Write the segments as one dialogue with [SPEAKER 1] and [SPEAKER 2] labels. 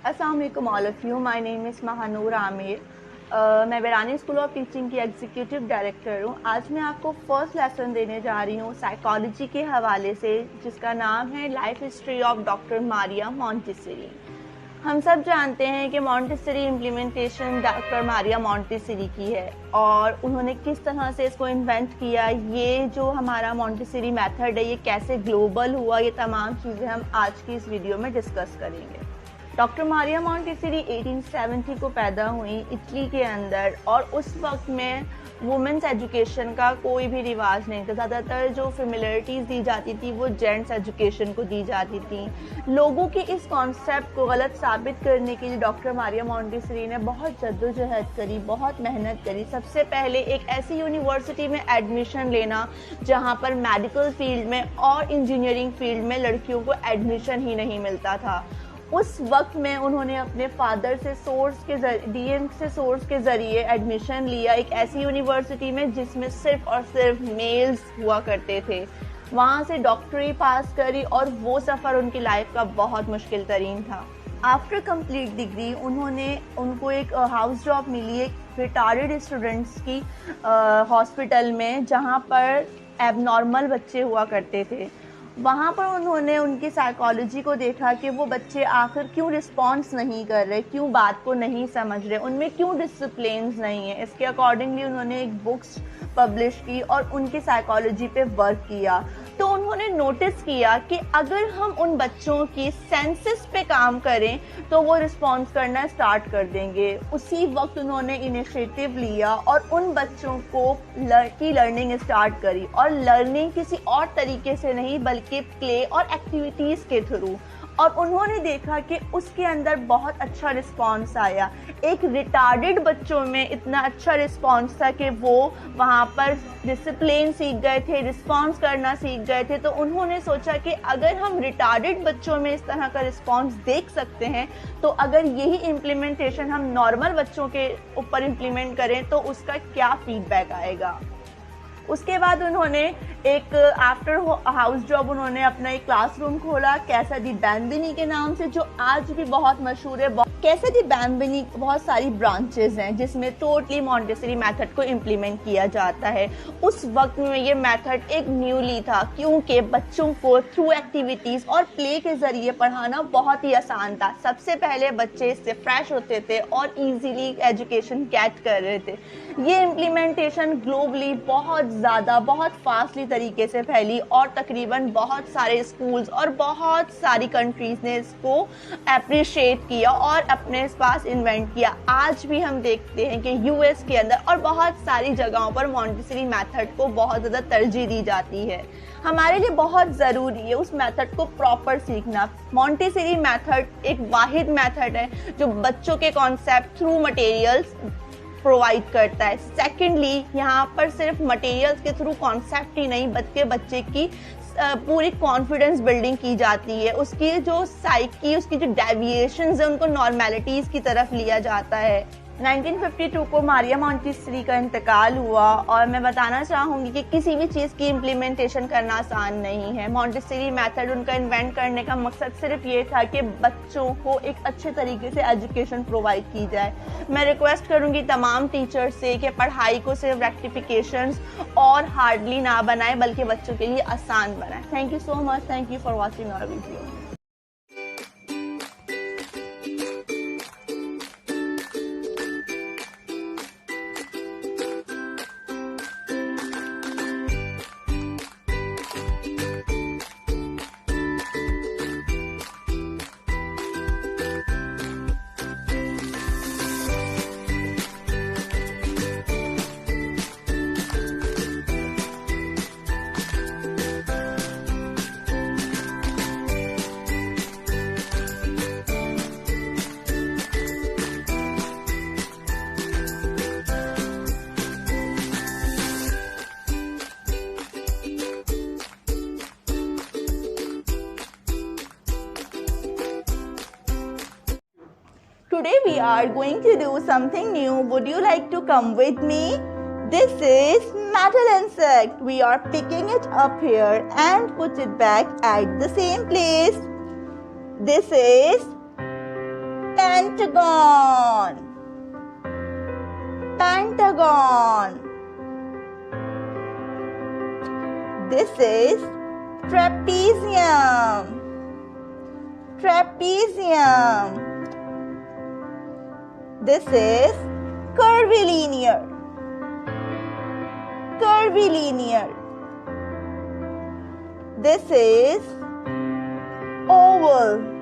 [SPEAKER 1] अस्सलाम वालेकुम all of you. My name is Mahnoor Aamir. मैं बेरानी स्कूल ऑफ टीचिंग की एग्जीक्यूटिव डायरेक्टर हूँ। आज मैं आपको फर्स्ट लेसन देने जा रही हूँ साइकोलॉजी के हवाले से, जिसका नाम है life history of doctor Maria Montessori. हम सब जानते हैं कि Montessori implementation doctor Maria Montessori की है और उन्होंने किस तरह से इसको इन्वेंट किया, ये जो हमारा मॉन्टेसरी मेथड है ये कैसे ग्लोबल हुआ, ये तमाम चीज़ें हम आज की इस वीडियो में डिस्कस करेंगे। डॉक्टर मारिया मॉन्टेसरी 1870 को पैदा हुई इटली के अंदर और उस वक्त में वुमेंस एजुकेशन का कोई भी रिवाज नहीं था। ज़्यादातर जो फेमिलियरिटीज़ दी जाती थी वो जेंट्स एजुकेशन को दी जाती थी। लोगों के इस कॉन्सेप्ट को गलत साबित करने के लिए डॉक्टर मारिया मॉन्टेसरी ने बहुत जद्दोजहद करी, बहुत मेहनत करी। सबसे पहले एक ऐसी यूनिवर्सिटी में एडमिशन लेना जहाँ पर मेडिकल फील्ड में और इंजीनियरिंग फील्ड में लड़कियों को एडमिशन ही नहीं मिलता था। उस वक्त में उन्होंने अपने फादर से डीएम से सोर्स के ज़रिए एडमिशन लिया एक ऐसी यूनिवर्सिटी में जिसमें सिर्फ और सिर्फ मेल्स हुआ करते थे। वहाँ से डॉक्टरी पास करी और वो सफ़र उनकी लाइफ का बहुत मुश्किल तरीन था। आफ्टर कंप्लीट डिग्री उनको एक हाउस जॉब मिली एक रिटायर्ड स्टूडेंट्स की हॉस्पिटल में, जहाँ पर एबनॉर्मल बच्चे हुआ करते थे। वहाँ पर उन्होंने उनकी साइकोलॉजी को देखा कि वो बच्चे आखिर क्यों रिस्पॉन्स नहीं कर रहे, क्यों बात को नहीं समझ रहे, उनमें क्यों डिसिप्लिन्स नहीं है। इसके अकॉर्डिंगली उन्होंने एक बुक्स पब्लिश की और उनकी साइकोलॉजी पे वर्क किया। तो उन्होंने नोटिस किया कि अगर हम उन बच्चों की सेंसेस पे काम करें तो वो रिस्पॉन्स करना स्टार्ट कर देंगे। उसी वक्त उन्होंने इनिशिएटिव लिया और उन बच्चों की लर्निंग स्टार्ट करी, और लर्निंग किसी और तरीके से नहीं बल्कि प्ले और एक्टिविटीज़ के थ्रू। और उन्होंने देखा कि उसके अंदर बहुत अच्छा रिस्पॉन्स आया। एक रिटार्डेड बच्चों में इतना अच्छा रिस्पॉन्स था कि वो वहाँ पर डिसिप्लिन सीख गए थे, रिस्पॉन्स करना सीख गए थे। तो उन्होंने सोचा कि अगर हम रिटार्डेड बच्चों में इस तरह का रिस्पॉन्स देख सकते हैं तो अगर यही इम्प्लीमेंटेशन हम नॉर्मल बच्चों के ऊपर इम्प्लीमेंट करें तो उसका क्या फीडबैक आएगा। उसके बाद उन्होंने एक आफ्टर हाउस जॉब उन्होंने अपना एक क्लासरूम खोला कैसा दी बैंबिनी के नाम से, जो आज भी बहुत मशहूर है। कैसा दी बैंबिनी बहुत सारी ब्रांचेस हैं जिसमें टोटली मॉन्टेसरी मेथड को इम्प्लीमेंट किया जाता है। उस वक्त में ये मेथड एक न्यूली था क्योंकि बच्चों को थ्रू एक्टिविटीज़ और प्ले के ज़रिए पढ़ाना बहुत ही आसान था। सबसे पहले बच्चे इससे फ्रेश होते थे और ईजीली एजुकेशन गेट कर रहे थे। ये इम्प्लीमेंटेशन ग्लोबली बहुत फास्टली तरीके से फैली और तकरीबन बहुत सारे स्कूल्स और बहुत सारी कंट्रीज़ ने इसको अप्रिशिएट किया और अपने पास इन्वेंट किया। आज भी हम देखते हैं कि यूएस के अंदर और बहुत सारी जगहों पर मॉन्टेसरी मेथड को बहुत ज़्यादा तरजीह दी जाती है। हमारे लिए बहुत ज़रूरी है उस मेथड को प्रॉपर सीखना। मॉन्टेसरी मेथड एक वाहिद मेथड है जो बच्चों के कॉन्सेप्ट थ्रू मटेरियल्स प्रोवाइड करता है। सेकेंडली यहाँ पर सिर्फ मटेरियल्स के थ्रू कॉन्सेप्ट ही नहीं बल्कि बच्चे की पूरी कॉन्फिडेंस बिल्डिंग की जाती है। उसकी जो साइकी, उसकी जो डेविएशंस है उनको नॉर्मेलिटीज़ की तरफ लिया जाता है। 1952 को मारिया मॉन्टेसरी का इंतकाल हुआ और मैं बताना चाहूँगी कि किसी भी चीज़ की इम्प्लीमेंटेशन करना आसान नहीं है। मॉन्टेसरी मेथड उनका इन्वेंट करने का मकसद सिर्फ ये था कि बच्चों को एक अच्छे तरीके से एजुकेशन प्रोवाइड की जाए। मैं रिक्वेस्ट करूँगी तमाम टीचर्स से कि पढ़ाई को सिर्फ रेक्टिफिकेशंस और हार्डली ना बनाए बल्कि बच्चों के लिए आसान बनाए। Thank you so much. Thank you for watching our video. Today we are going to do something new. Would you like to come with me? This is metal insect. We are picking it up here and put it back at the same place. This is Pentagon. Pentagon. This is trapezium. Trapezium. This is curvilinear. Curvilinear. This is oval.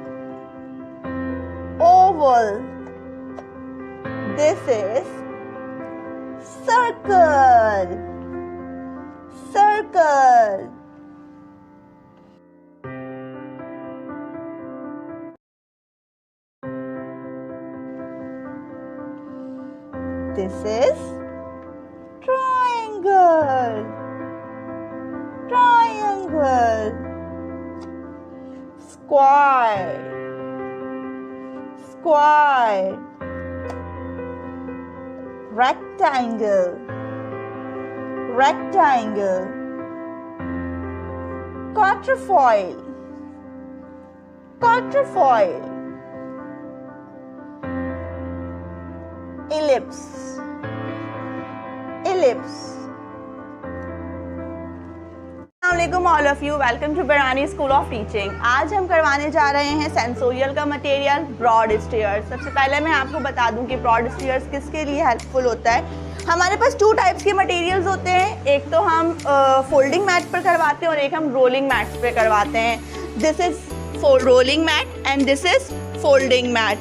[SPEAKER 1] Oval. This is circle. Circle. This is triangle. Triangle. Square. Square. Rectangle. Rectangle. Quatrefoil. Quatrefoil. Ellipse. Ellipse. अस्सलामुअलैकुम all of you, welcome to Barani school of teaching. आज हम करवाने जा रहे हैं sensorial का material broad stairs. सबसे पहले मैं आपको बता दूं कि ब्रॉड स्टेयर्स किसके लिए हेल्पफुल होता है। हमारे पास 2 टाइप्स के मटेरियल्स होते हैं, एक तो हम फोल्डिंग मैट पर करवाते हैं और एक हम रोलिंग मैट्स पे करवाते हैं। This is rolling mat and this is folding mat.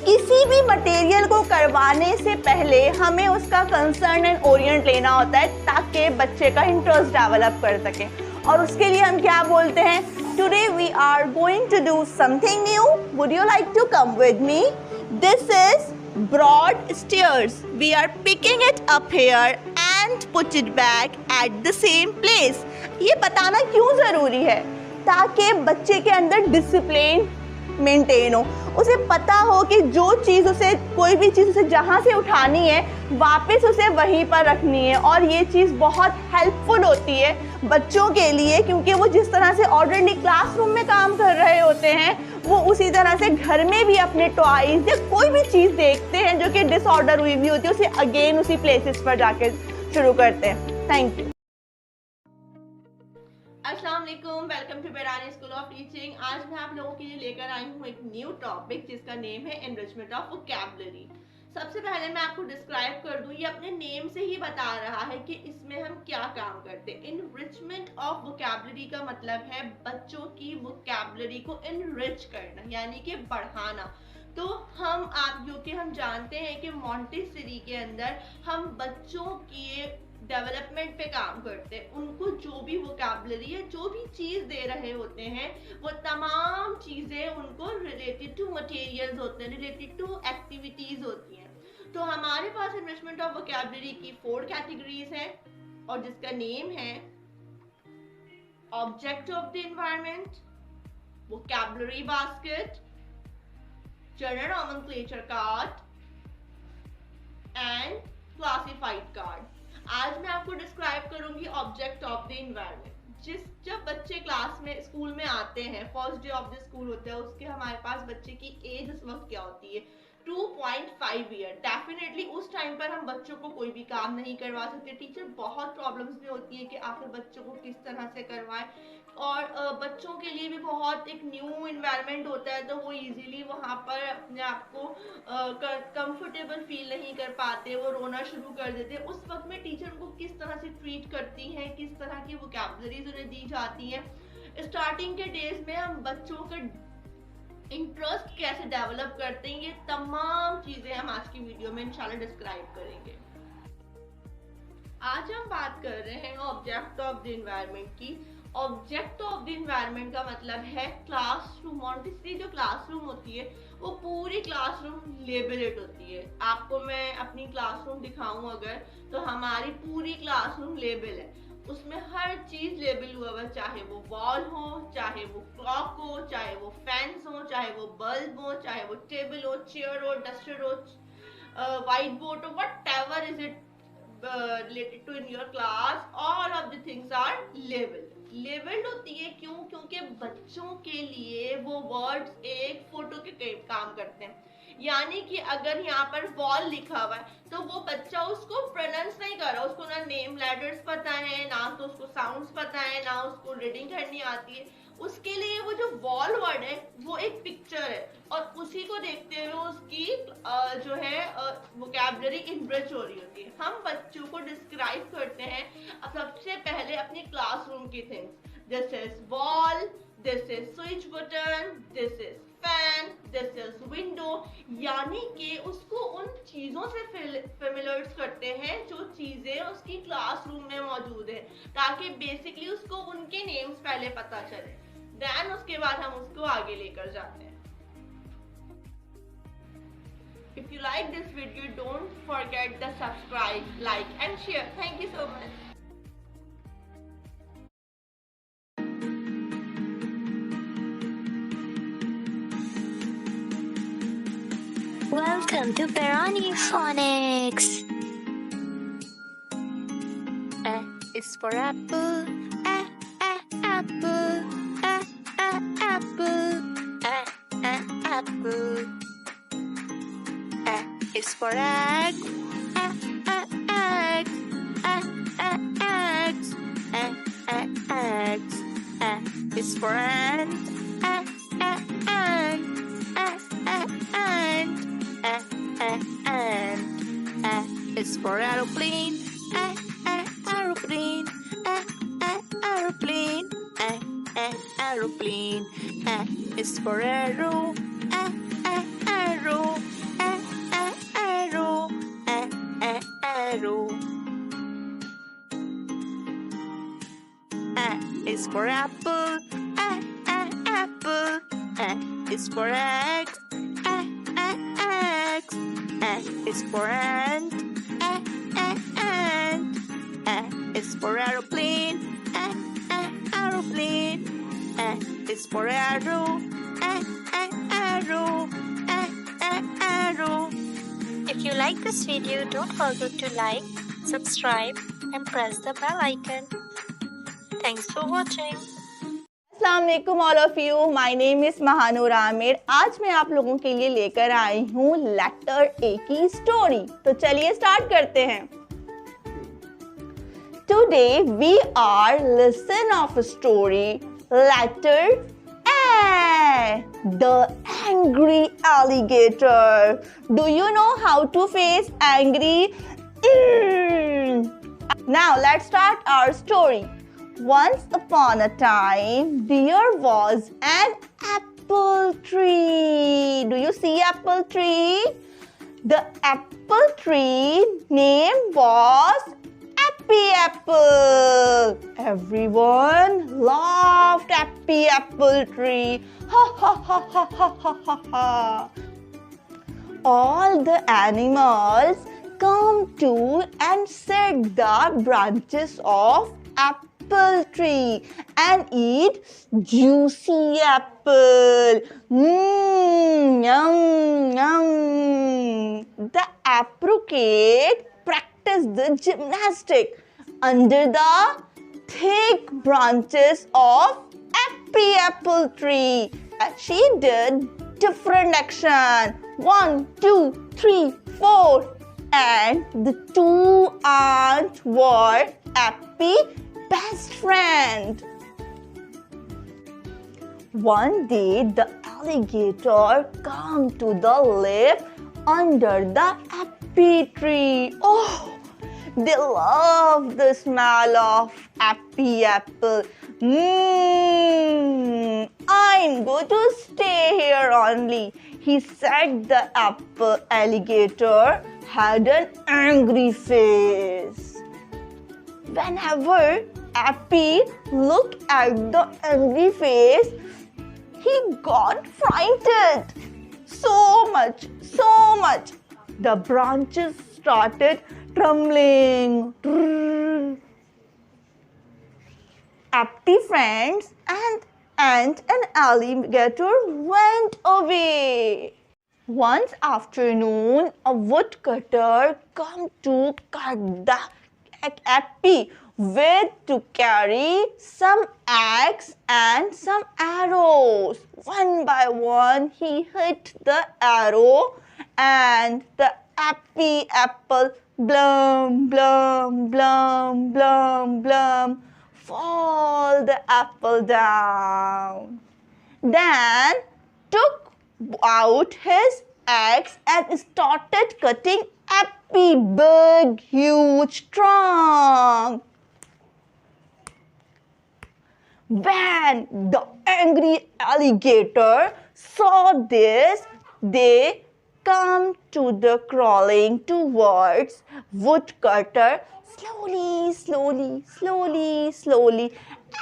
[SPEAKER 1] किसी भी मटेरियल को करवाने से पहले हमें उसका कंसर्न एंड ओरिएंट लेना होता है ताकि बच्चे का इंटरेस्ट डेवलप कर सके। और उसके लिए हम क्या बोलते हैं, today we are going to do something new, would you like to come with me. This is broad stairs, we are picking it up here and put it back at the same place. ये बताना क्यों ज़रूरी है, ताकि बच्चे के अंदर discipline maintain हो, उसे पता हो कि जो चीज़ उसे, कोई भी चीज़ उसे जहाँ से उठानी है वापस उसे वहीं पर रखनी है। और ये चीज़ बहुत हेल्पफुल होती है बच्चों के लिए, क्योंकि वो जिस तरह से ऑलरेडी क्लासरूम में काम कर रहे होते हैं वो उसी तरह से घर में भी अपने टॉयज या कोई भी चीज़ देखते हैं जो कि डिसऑर्डर हुई भी होती है, उसे अगेन उसी प्लेसेस पर जाके शुरू करते हैं। Thank you. अस्सलाम वालेकुम, welcome to Barani school of teaching. आज मैं आप लोगों के लिए लेकर आई हूँ एक न्यू टॉपिक जिसका नेम है एनरिचमेंट ऑफ वोकैबुलरी। सबसे पहले मैं आपको डिस्क्राइब कर दूँ, ये अपने नेम से ही बता रहा है कि इसमें हम क्या काम करते हैं। एनरिचमेंट ऑफ वोकैबुलरी का मतलब है बच्चों की वोकैबुलरी को एनरिच करना, यानी कि बढ़ाना। तो हम जानते हैं कि मॉन्टेसरी के अंदर हम बच्चों की डेवलपमेंट पे काम करते हैं। उनको जो भी वोकैबुलरी है, जो भी चीज़ दे रहे होते हैं, वो तमाम चीज़ें उनको रिलेटेड टू मटेरियल्स होते हैं, रिलेटेड टू एक्टिविटीज़ होती हैं। तो हमारे पास एनरिचमेंट ऑफ वोकैबुलरी की 4 कैटेगरीज हैं और जिसका नेम है object of the environment, vocabulary basket, general nomenclature card and classified card. आज मैं आपको डिस्क्राइब करूंगी ऑब्जेक्ट ऑफ द एनवायरनमेंट। जब बच्चे क्लास में, स्कूल में आते हैं, first day of the school होता है, उसके हमारे पास बच्चे की एज उस वक्त क्या होती है, 2.5 ईयर। डेफिनेटली उस टाइम पर हम बच्चों को कोई भी काम नहीं करवा सकते। टीचर बहुत प्रॉब्लम्स में होती है कि आखिर बच्चों को किस तरह से करवाएं, और बच्चों के लिए भी बहुत एक न्यू इन्वायरमेंट होता है, तो वो इजीली वहाँ पर अपने आप को कंफर्टेबल फील नहीं कर पाते, वो रोना शुरू कर देते हैं। उस वक्त में टीचर उनको किस तरह से ट्रीट करती हैं, किस तरह की वोकैबुलरीज उन्हें दी जाती हैं। स्टार्टिंग के डेज में हम बच्चों का इंटरेस्ट कैसे डेवलप करते हैं, ये तमाम चीजें हम आज की वीडियो में इंशाल्लाह डिस्क्राइब करेंगे। आज हम बात कर रहे हैं ऑब्जेक्ट ऑफ द एनवायरनमेंट की। ऑब्जेक्ट ऑफ द एनवायरनमेंट का मतलब है क्लासरूम। मॉन्टेसरी जो क्लासरूम होती है वो पूरी क्लासरूम लेबलेट होती है। आपको मैं अपनी क्लासरूम दिखाऊं अगर, तो हमारी पूरी क्लासरूम लेबल है, उसमें हर चीज लेबल हुआ हुआ, चाहे वो वॉल हो, चाहे वो क्लॉक हो, चाहे वो फैंस हो, चाहे वो बल्ब हो, चाहे वो टेबल हो, चेयर हो, डस्टर हो, व्हाइट बोर्ड हो, whatever is it related to in your class, all of the things are labeled होती है। क्यों? क्योंकि बच्चों के लिए वो वर्ड्स एक फोटो के काम करते हैं। यानी कि अगर यहाँ पर वॉल लिखा हुआ है तो वो बच्चा उसको प्रोनाउंस नहीं कर रहा, उसको ना नेम लेटर्स पता है, ना तो उसको साउंड्स पता है, ना उसको रीडिंग करनी आती है। उसके लिए वो जो वॉल वर्ड है वो एक पिक्चर है और उसी को देखते हुए उसकी जो है वोकैबुलरी इनरिच हो रही होती है। हम बच्चों को डिस्क्राइब करते हैं सबसे पहले अपनी क्लासरूम की things, this is wall, this is switch button, this is fan, this is window, यानी कि उसको उन चीजों से फेमिलियर्स करते हैं जो चीजें उसकी क्लासरूम में मौजूद है, ताकि बेसिकली उसको उनके नेम्स पहले पता चले, देन उसके बाद हम उसको आगे लेकर जाते हैं। If you like this video, don't forget to subscribe, like and share. Thank you so much.
[SPEAKER 2] Welcome to Perani Phonics. A is for apple. Apple. Apple. Apple. A is for egg. Egg. Eggs. Eggs. A is for ant. Ant. A is for aeroplane. Aeroplane. Aeroplane. Aeroplane. A is for arrow. Arrow. Arrow. Arrow. A is for apple. Apple. A is for egg. Eggs. A is for ant. Ant. A is for aeroplane. Aeroplane. A is for arrow. Arrow. Arrow. If you like this video, don't forget to like, subscribe and press the bell icon. Thanks for watching.
[SPEAKER 1] अस्सलाम वालेकुम all of you, my name is Mahnoor Aamir. आज मैं आप लोगों के लिए लेकर आई हूँ लेटर ए की स्टोरी। तो चलिए स्टार्ट करते हैं। Today we are listen of story letter A, the angry alligator. Do you know how to face angry? Now let's start our story. Once upon a time, there was an apple tree. Do you see apple tree? The apple tree name was Happy Apple. Everyone laughed Happy Apple Tree. Ha ha ha ha ha ha ha ha. All the animals come to and sit the branches of apple tree and eat juicy apple. Yum, yum. The apricot practiced the gymnastic under the thick branches of happy apple tree. She did different action. 1, 2, 3, 4. And the two aunts were happy best friend. One day the alligator came to the lip under the happy tree. Oh, they love the smell of happy apple. I'm going to stay here only. He said. The apple alligator had an angry face. Whenever Happy looked at the angry face, he got frightened. So much. The branches started trembling. Happy friends and ant and alligator went away. Once afternoon, a woodcutter came to cut the Happy with to carry some axe and some arrows. One by one, he hit the arrow and the happy apple blum blum blum blum blum fall the apple down. Then took out his axe and started cutting happy big huge trunk. When the angry alligator saw this, they come to the crawling towards woodcutter slowly, slowly, slowly, slowly,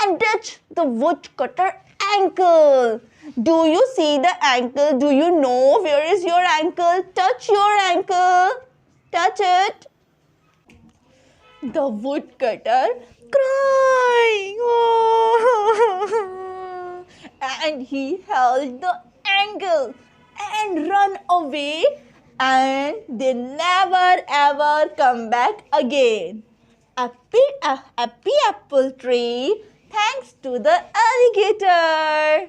[SPEAKER 1] and touch the woodcutter ankle. Do you see the ankle? Do you know where is your ankle? Touch your ankle. Touch it. The woodcutter crying, oh, and he held the ankle and run away, and they never ever come back again. A happy apple tree thanks to the alligator.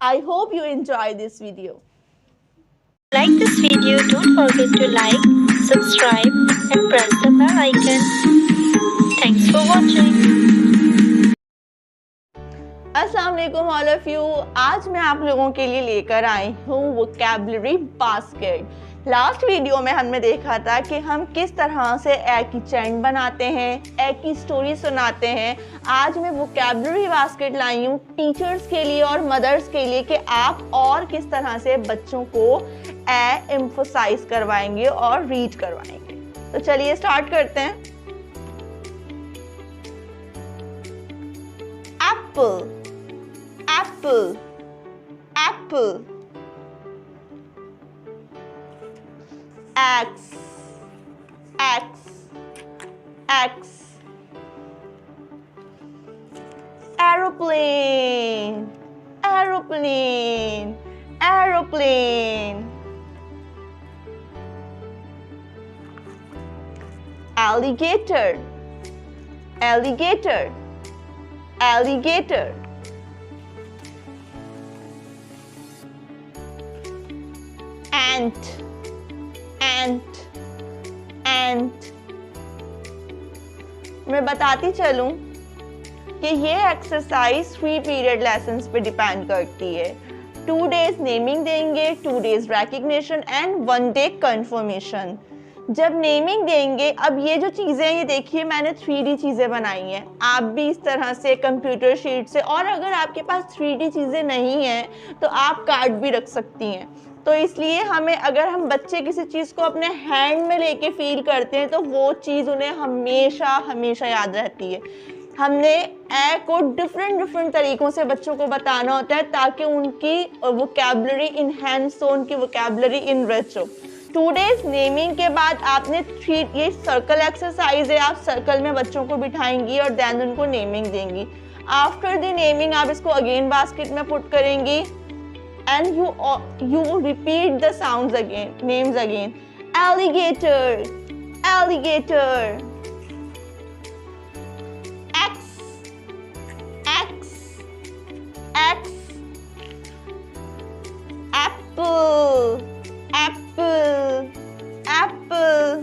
[SPEAKER 1] I hope you enjoy this video.
[SPEAKER 2] Like this video, don't forget to like, subscribe and press the bell icon. Thanks for watching.
[SPEAKER 1] अस्सलाम वालेकुम all of you. आज मैं आप लोगों के लिए लेकर आई हूँ वोकैबुलरी बास्केट। लास्ट वीडियो में हमने देखा था कि हम किस तरह से ए की चैन बनाते हैं, ए की स्टोरी सुनाते हैं। आज मैं वोकैबुलरी बास्केट लाई हूँ टीचर्स के लिए और मदर्स के लिए कि आप और किस तरह से बच्चों को ए एम्फोसाइज करवाएंगे और रीड करवाएंगे। तो चलिए स्टार्ट करते हैं। Apple, apple, apple. Axe, axe, axe. Aeroplane, aeroplane, aeroplane. Alligator, alligator, alligator. Ant, ant, ant. मैं बताती चलूं कि ये एक्सरसाइज 3 पीरियड लेसन्स पे डिपेंड करती है। 2 days नेमिंग देंगे, 2 days recognition and 1 day confirmation। जब नेमिंग देंगे, अब ये जो चीज़ें हैं ये देखिए मैंने 3D चीज़ें बनाई हैं। आप भी इस तरह से कंप्यूटर शीट से, और अगर आपके पास 3D चीज़ें नहीं हैं तो आप कार्ड भी रख सकती हैं। तो इसलिए हमें, अगर हम बच्चे किसी चीज़ को अपने हैंड में लेके फील करते हैं तो वो चीज़ उन्हें हमेशा हमेशा याद रहती है। हमने ए को डिफरेंट तरीक़ों से बच्चों को बताना होता है ताकि उनकी वोकैबुलरी इनहेंस हो, उनकी वोकैबुलरी इनरिच हो। 2 days नेमिंग के बाद आपने 3, ये सर्कल एक्सरसाइज है, आप सर्कल में बच्चों को बिठाएंगी और देन उनको नेमिंग देंगी। आफ्टर द नेमिंग आप इसको अगेन बास्केट में पुट करेंगी and you repeat the sounds again, names again. Alligator, alligator. Axe, axe, axe. Apple, apple, apple.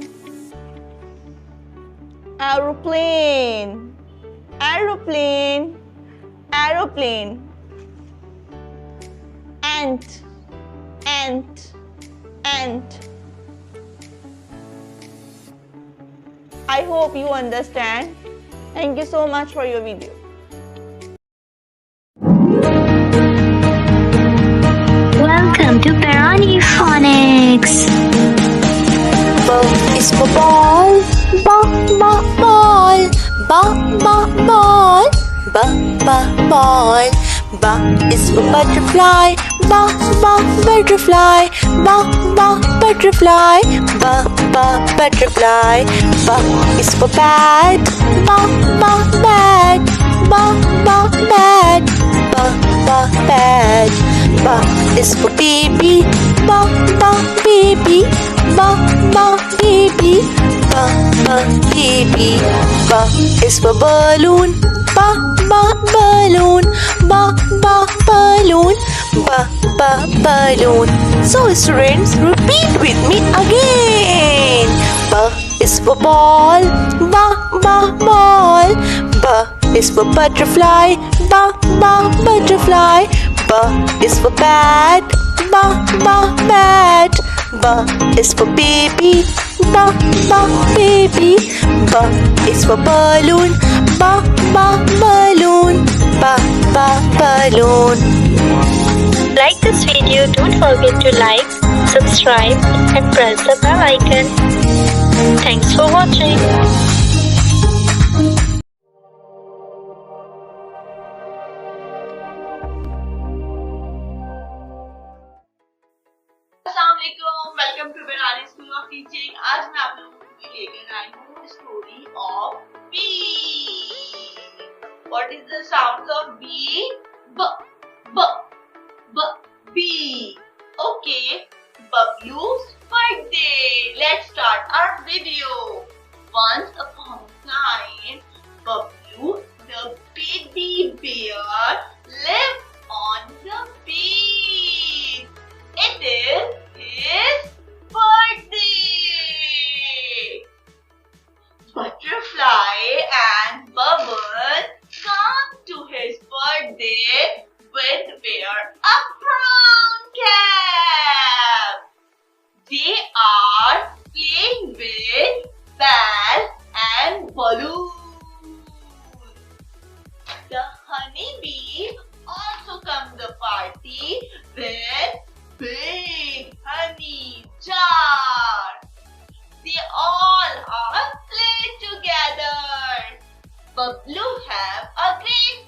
[SPEAKER 1] Aeroplane, aeroplane, aeroplane. Ant, ant, ant. I hope you understand. Thank you so much for your video.
[SPEAKER 2] Welcome to Parani Phonics.
[SPEAKER 3] B is for ball, ball, ball, ball. B is for butterfly, butterfly, butterfly, butterfly. B is for bat, bat, bat, bat. B is for baby, baby, baby, baby. B is for balloon, balloon, balloon, balloon. So students, repeat with me again. B is for ball, ball. B is for butterfly, butterfly. B is for bat, bat. B is for baby, baby. B is for balloon, balloon. Balloon.
[SPEAKER 2] Like this video, don't forget to like, subscribe and press the bell icon. Thanks for watching.
[SPEAKER 1] अस्सलामुअलैकुम, welcome to Berani school of teaching. आज मैं आप लोगों के लिए लेकर आई हूँ story of B. What is the sounds of B? ब ब ब B. Okay, Bablu's birthday. Let's start our video. Once upon a time, Bablu the baby bear lived on the beach. It is his birthday. Butterfly and Bubble come to his birthday with wear a crown cap. They are playing with ball and balloons. The honeybee also come to the party with big honey jar. They all are playing together. Bablu have a great